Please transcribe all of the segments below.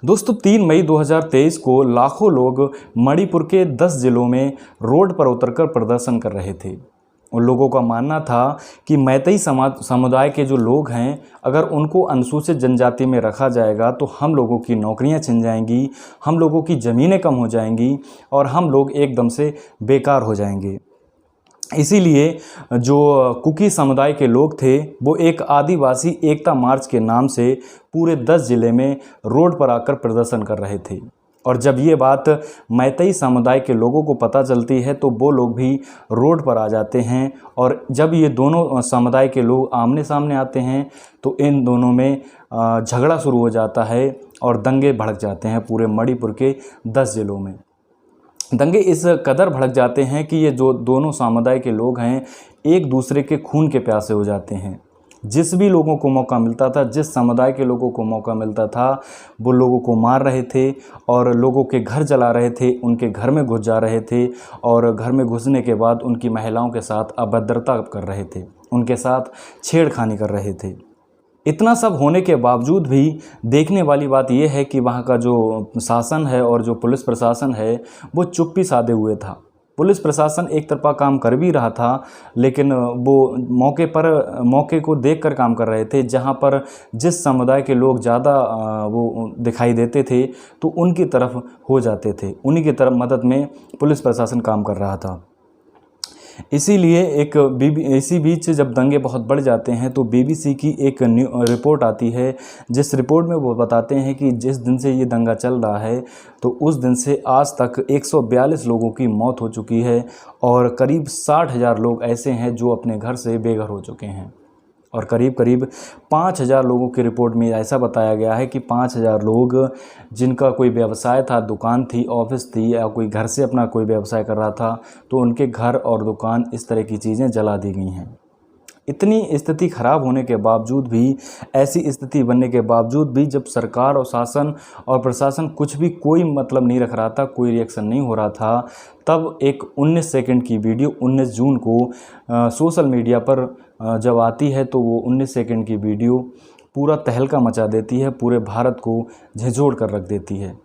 दोस्तों 3 मई 2023 को लाखों लोग मणिपुर के 10 जिलों में रोड पर उतरकर प्रदर्शन कर रहे थे। उन लोगों का मानना था कि मैतेई समुदाय के जो लोग हैं, अगर उनको अनुसूचित जनजाति में रखा जाएगा तो हम लोगों की नौकरियां छिन जाएंगी, हम लोगों की ज़मीनें कम हो जाएंगी और हम लोग एकदम से बेकार हो जाएंगे। इसीलिए जो कुकी समुदाय के लोग थे वो एक आदिवासी एकता मार्च के नाम से पूरे 10 ज़िले में रोड पर आकर प्रदर्शन कर रहे थे। और जब ये बात मैतेई समुदाय के लोगों को पता चलती है तो वो लोग भी रोड पर आ जाते हैं। और जब ये दोनों समुदाय के लोग आमने सामने आते हैं तो इन दोनों में झगड़ा शुरू हो जाता है और दंगे भड़क जाते हैं पूरे मणिपुर के 10 ज़िलों में। दंगे इस कदर भड़क जाते हैं कि ये जो दोनों समुदाय के लोग हैं एक दूसरे के खून के प्यासे हो जाते हैं। जिस भी लोगों को मौका मिलता था, जिस समुदाय के लोगों को मौका मिलता था, वो लोगों को मार रहे थे और लोगों के घर जला रहे थे, उनके घर में घुस जा रहे थे और घर में घुसने के बाद उनकी महिलाओं के साथ अभद्रता कर रहे थे, उनके साथ छेड़खानी कर रहे थे। इतना सब होने के बावजूद भी देखने वाली बात यह है कि वहाँ का जो शासन है और जो पुलिस प्रशासन है वो चुप्पी साधे हुए था। पुलिस प्रशासन एक तरफा काम कर भी रहा था, लेकिन वो मौके को देखकर काम कर रहे थे। जहाँ पर जिस समुदाय के लोग ज़्यादा वो दिखाई देते थे तो उनकी तरफ हो जाते थे, उन्हीं की तरफ मदद में पुलिस प्रशासन काम कर रहा था। इसीलिए इसी बीच जब दंगे बहुत बढ़ जाते हैं तो बीबीसी की एक रिपोर्ट आती है, जिस रिपोर्ट में वो बताते हैं कि जिस दिन से ये दंगा चल रहा है तो उस दिन से आज तक 142 लोगों की मौत हो चुकी है और करीब 60,000 लोग ऐसे हैं जो अपने घर से बेघर हो चुके हैं। और करीब 5,000 लोगों की रिपोर्ट में ऐसा बताया गया है कि 5,000 लोग जिनका कोई व्यवसाय था, दुकान थी, ऑफिस थी या कोई घर से अपना कोई व्यवसाय कर रहा था, तो उनके घर और दुकान इस तरह की चीज़ें जला दी गई हैं। इतनी स्थिति ख़राब होने के बावजूद भी, ऐसी स्थिति बनने के बावजूद भी जब सरकार और शासन और प्रशासन कुछ भी कोई मतलब नहीं रख रहा था, कोई रिएक्शन नहीं हो रहा था, तब एक 19 सेकंड की वीडियो 19 जून को सोशल मीडिया पर जब आती है तो वो 19 सेकंड की वीडियो पूरा तहलका मचा देती है, पूरे भारत को झंझोड़ कर रख देती है।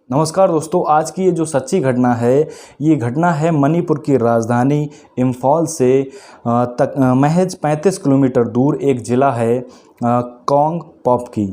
नमस्कार दोस्तों, आज की ये जो सच्ची घटना है, ये घटना है मणिपुर की राजधानी इम्फाल से महज 35 किलोमीटर दूर एक ज़िला है कांगपोकपी।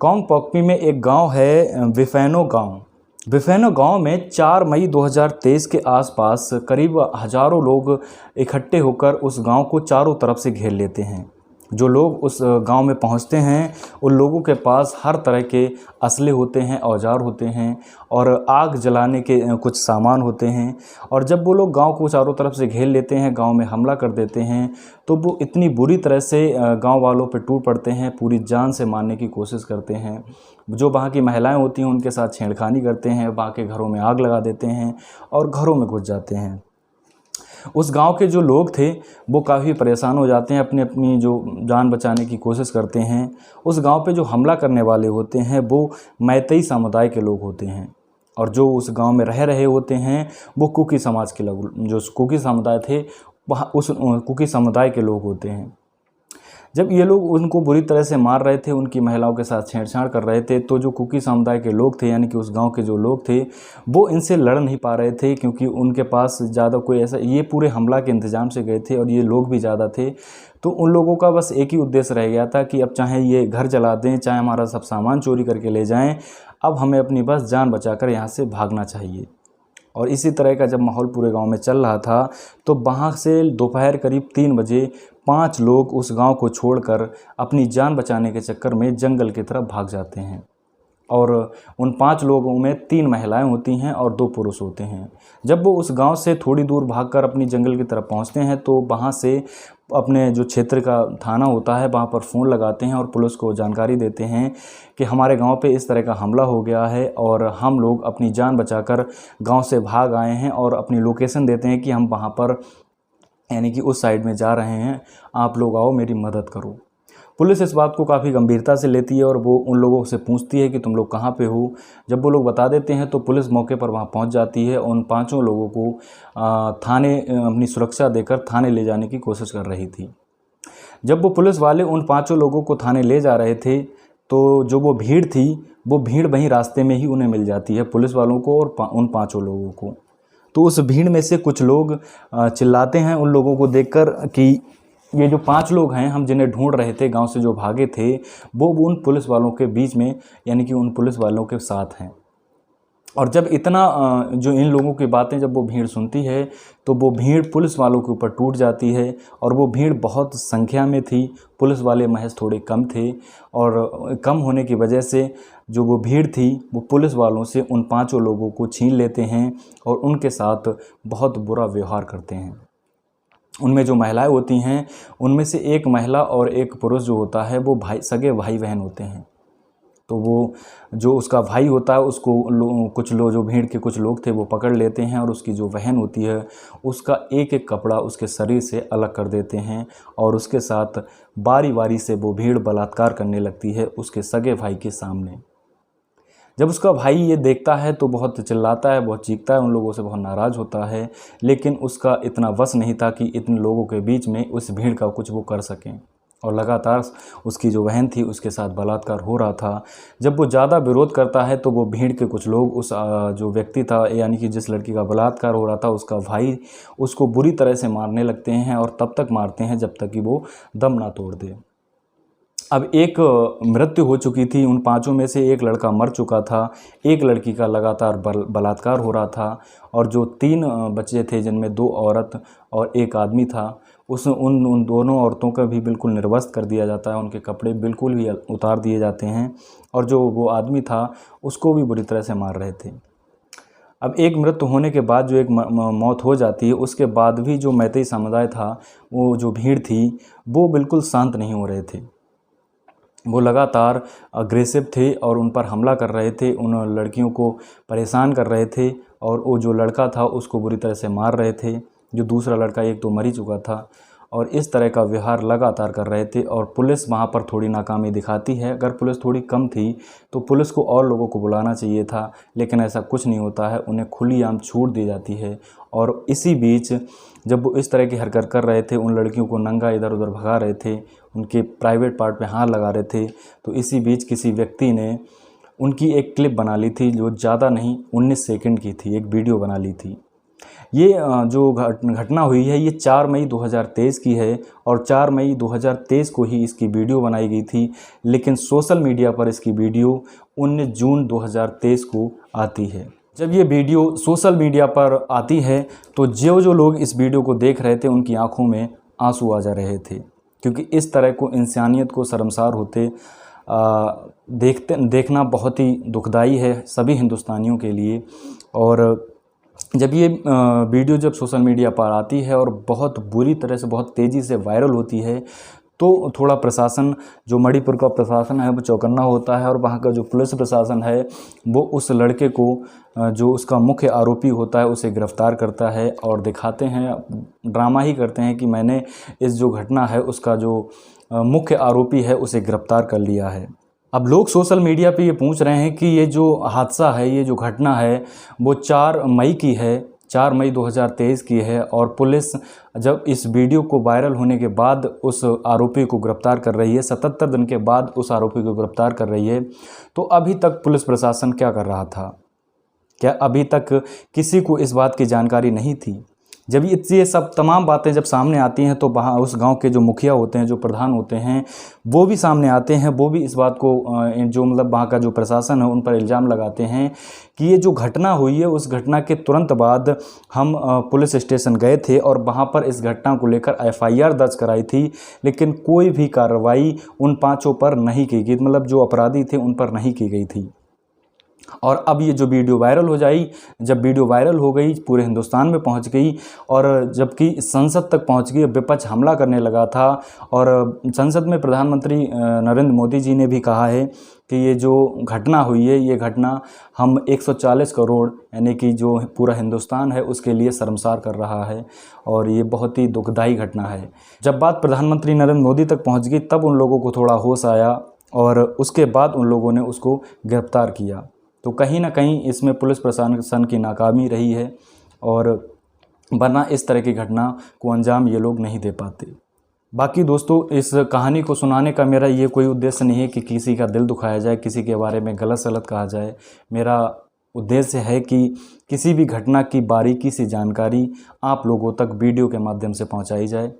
कांगपोकपी में एक गांव है विफैनो गांव। विफैनो गांव में 4 मई 2023 के आसपास करीब हज़ारों लोग इकट्ठे होकर उस गांव को चारों तरफ से घेर लेते हैं। जो लोग उस गांव में पहुंचते हैं उन लोगों के पास हर तरह के असले होते हैं, औजार होते हैं और आग जलाने के कुछ सामान होते हैं। और जब वो लोग गांव को चारों तरफ से घेर लेते हैं, गांव में हमला कर देते हैं, तो वो इतनी बुरी तरह से गांव वालों पर टूट पड़ते हैं, पूरी जान से मारने की कोशिश करते हैं। जो वहाँ की महिलाएं होती हैं उनके साथ छेड़खानी करते हैं, वहाँ के घरों में आग लगा देते हैं और घरों में घुस जाते हैं। उस गांव के जो लोग थे वो काफ़ी परेशान हो जाते हैं, अपनी जो जान बचाने की कोशिश करते हैं। उस गांव पे जो हमला करने वाले होते हैं वो मैतेई समुदाय के लोग होते हैं और जो उस गांव में रह रहे होते हैं वो कुकी समाज के लोग, जो कुकी समुदाय थे वहाँ उस कुकी समुदाय के लोग होते हैं। जब ये लोग उनको बुरी तरह से मार रहे थे, उनकी महिलाओं के साथ छेड़छाड़ कर रहे थे, तो जो कुकी समुदाय के लोग थे यानी कि उस गांव के जो लोग थे वो इनसे लड़ नहीं पा रहे थे, क्योंकि उनके पास ज़्यादा कोई ऐसा, ये पूरे हमला के इंतज़ाम से गए थे और ये लोग भी ज़्यादा थे। तो उन लोगों का बस एक ही उद्देश्य रह गया था कि अब चाहे ये घर जला दें, चाहे हमारा सब सामान चोरी करके ले जाएँ, अब हमें अपनी बस जान बचाकर यहाँ से भागना चाहिए। और इसी तरह का जब माहौल पूरे गांव में चल रहा था तो वहाँ से दोपहर करीब 3 बजे 5 लोग उस गांव को छोड़कर अपनी जान बचाने के चक्कर में जंगल की तरफ भाग जाते हैं। और उन 5 लोगों में 3 महिलाएं होती हैं और 2 पुरुष होते हैं। जब वो उस गांव से थोड़ी दूर भागकर अपनी जंगल की तरफ पहुंचते हैं तो वहां से अपने जो क्षेत्र का थाना होता है वहां पर फ़ोन लगाते हैं और पुलिस को जानकारी देते हैं कि हमारे गांव पे इस तरह का हमला हो गया है और हम लोग अपनी जान बचाकर गांव से भाग आए हैं, और अपनी लोकेशन देते हैं कि हम वहां पर यानी कि उस साइड में जा रहे हैं, आप लोग आओ, मेरी मदद करो। पुलिस इस बात को काफ़ी गंभीरता से लेती है और वो उन लोगों से पूछती है कि तुम लोग कहाँ पे हो। जब वो लोग बता देते हैं तो पुलिस मौके पर वहाँ पहुँच जाती है। उन 5 लोगों को थाने अपनी सुरक्षा देकर थाने ले जाने की कोशिश कर रही थी। जब वो पुलिस वाले उन 5 लोगों को थाने ले जा रहे थे तो जो वो भीड़ थी, वो भीड़ वहीं रास्ते में ही उन्हें मिल जाती है, पुलिस वालों को और उन 5 लोगों को। तो उस भीड़ में से कुछ लोग चिल्लाते हैं उन लोगों को देखकर कि ये जो 5 लोग हैं, हम जिन्हें ढूंढ रहे थे, गांव से जो भागे थे, वो उन पुलिस वालों के बीच में, यानी कि उन पुलिस वालों के साथ हैं। और जब इतना जो इन लोगों की बातें जब वो भीड़ सुनती है, तो वो भीड़ पुलिस वालों के ऊपर टूट जाती है। और वो भीड़ बहुत संख्या में थी, पुलिस वाले महज थोड़े कम थे, और कम होने की वजह से जो वो भीड़ थी, वो पुलिस वालों से उन 5 लोगों को छीन लेते हैं और उनके साथ बहुत बुरा व्यवहार करते हैं। उनमें जो महिलाएं होती हैं, उनमें से एक महिला और एक पुरुष जो होता है, वो सगे भाई बहन होते हैं। तो वो जो उसका भाई होता है, उसको कुछ लोग, जो भीड़ के कुछ लोग थे, वो पकड़ लेते हैं और उसकी जो बहन होती है, उसका एक एक कपड़ा उसके शरीर से अलग कर देते हैं और उसके साथ बारी बारी से वो भीड़ बलात्कार करने लगती है उसके सगे भाई के सामने। जब उसका भाई ये देखता है तो बहुत चिल्लाता है, बहुत चीखता है, उन लोगों से बहुत नाराज़ होता है, लेकिन उसका इतना वश नहीं था कि इतने लोगों के बीच में उस भीड़ का कुछ वो कर सकें। और लगातार उसकी जो बहन थी, उसके साथ बलात्कार हो रहा था। जब वो ज़्यादा विरोध करता है तो वो भीड़ के कुछ लोग उस जो व्यक्ति था, यानी कि जिस लड़की का बलात्कार हो रहा था, उसका भाई, उसको बुरी तरह से मारने लगते हैं और तब तक मारते हैं जब तक कि वो दम ना तोड़ दे। अब एक मृत्यु हो चुकी थी, उन 5 में से एक लड़का मर चुका था, एक लड़की का लगातार बलात्कार हो रहा था, और जो 3 बच्चे थे, जिनमें 2 औरत और 1 आदमी था, उन दोनों औरतों का भी बिल्कुल निर्वस्त्र कर दिया जाता है, उनके कपड़े बिल्कुल भी उतार दिए जाते हैं, और जो वो आदमी था उसको भी बुरी तरह से मार रहे थे। अब एक मृत्यु होने के बाद जो एक मौत हो जाती है, उसके बाद भी जो मैतेई समुदाय था, वो जो भीड़ थी, वो बिल्कुल शांत नहीं हो रहे थे। वो लगातार अग्रेसिव थे और उन पर हमला कर रहे थे, उन लड़कियों को परेशान कर रहे थे, और वो जो लड़का था उसको बुरी तरह से मार रहे थे। जो दूसरा लड़का, एक तो मर ही चुका था, और इस तरह का व्यवहार लगातार कर रहे थे। और पुलिस वहाँ पर थोड़ी नाकामी दिखाती है। अगर पुलिस थोड़ी कम थी तो पुलिस को और लोगों को बुलाना चाहिए था, लेकिन ऐसा कुछ नहीं होता है, उन्हें खुलेआम छूट दी जाती है। और इसी बीच जब वो इस तरह की हरकत कर रहे थे, उन लड़कियों को नंगा इधर उधर भगा रहे थे, उनके प्राइवेट पार्ट पे हाथ लगा रहे थे, तो इसी बीच किसी व्यक्ति ने उनकी एक क्लिप बना ली थी, जो ज़्यादा नहीं 19 सेकंड की थी, एक वीडियो बना ली थी। ये जो घटना हुई है, ये 4 मई 2023 की है, और 4 मई 2023 को ही इसकी वीडियो बनाई गई थी, लेकिन सोशल मीडिया पर इसकी वीडियो 19 जून 2023 को आती है। जब ये वीडियो सोशल मीडिया पर आती है तो जो लोग इस वीडियो को देख रहे थे, उनकी आंखों में आंसू आ जा रहे थे, क्योंकि इस तरह को इंसानियत को शर्मसार होते देखना बहुत ही दुखदाई है सभी हिंदुस्तानियों के लिए। और जब ये वीडियो जब सोशल मीडिया पर आती है और बहुत बुरी तरह से, बहुत तेज़ी से वायरल होती है, तो थोड़ा प्रशासन, जो मणिपुर का प्रशासन है, वो चौकन्ना होता है, और वहाँ का जो पुलिस प्रशासन है, वो उस लड़के को, जो उसका मुख्य आरोपी होता है, उसे गिरफ्तार करता है और दिखाते हैं, ड्रामा ही करते हैं कि मैंने इस जो घटना है उसका जो मुख्य आरोपी है उसे गिरफ्तार कर लिया है। अब लोग सोशल मीडिया पे ये पूछ रहे हैं कि ये जो हादसा है, ये जो घटना है, वो 4 मई की है, 4 मई 2023 की है, और पुलिस जब इस वीडियो को वायरल होने के बाद उस आरोपी को गिरफ्तार कर रही है, 77 दिन के बाद उस आरोपी को गिरफ्तार कर रही है, तो अभी तक पुलिस प्रशासन क्या कर रहा था? क्या अभी तक किसी को इस बात की जानकारी नहीं थी? जब ये सब तमाम बातें जब सामने आती हैं, तो वहाँ उस गांव के जो मुखिया होते हैं, जो प्रधान होते हैं, वो भी सामने आते हैं, वो भी इस बात को, जो मतलब वहाँ का जो प्रशासन है, उन पर इल्ज़ाम लगाते हैं कि ये जो घटना हुई है, उस घटना के तुरंत बाद हम पुलिस स्टेशन गए थे और वहाँ पर इस घटना को लेकर FIR दर्ज कराई थी, लेकिन कोई भी कार्रवाई उन 5 पर नहीं की गई, मतलब जो अपराधी थे उन पर नहीं की गई थी। और अब ये जो वीडियो वायरल हो जाई, जब वीडियो वायरल हो गई, पूरे हिंदुस्तान में पहुंच गई, और जबकि संसद तक पहुंच गई, विपक्ष हमला करने लगा था, और संसद में प्रधानमंत्री नरेंद्र मोदी जी ने भी कहा है कि ये जो घटना हुई है, ये घटना हम 140 करोड़, यानी कि जो पूरा हिंदुस्तान है, उसके लिए शर्मसार कर रहा है, और ये बहुत ही दुखदाई घटना है। जब बात प्रधानमंत्री नरेंद्र मोदी तक पहुँच गई, तब उन लोगों को थोड़ा होश आया, और उसके बाद उन लोगों ने उसको गिरफ्तार किया। तो कहीं ना कहीं इसमें पुलिस प्रशासन की नाकामी रही है, और वरना इस तरह की घटना को अंजाम ये लोग नहीं दे पाते। बाकी दोस्तों, इस कहानी को सुनाने का मेरा ये कोई उद्देश्य नहीं है कि किसी का दिल दुखाया जाए, किसी के बारे में गलत सलत कहा जाए। मेरा उद्देश्य है कि किसी भी घटना की बारीकी से जानकारी आप लोगों तक वीडियो के माध्यम से पहुंचाई जाए।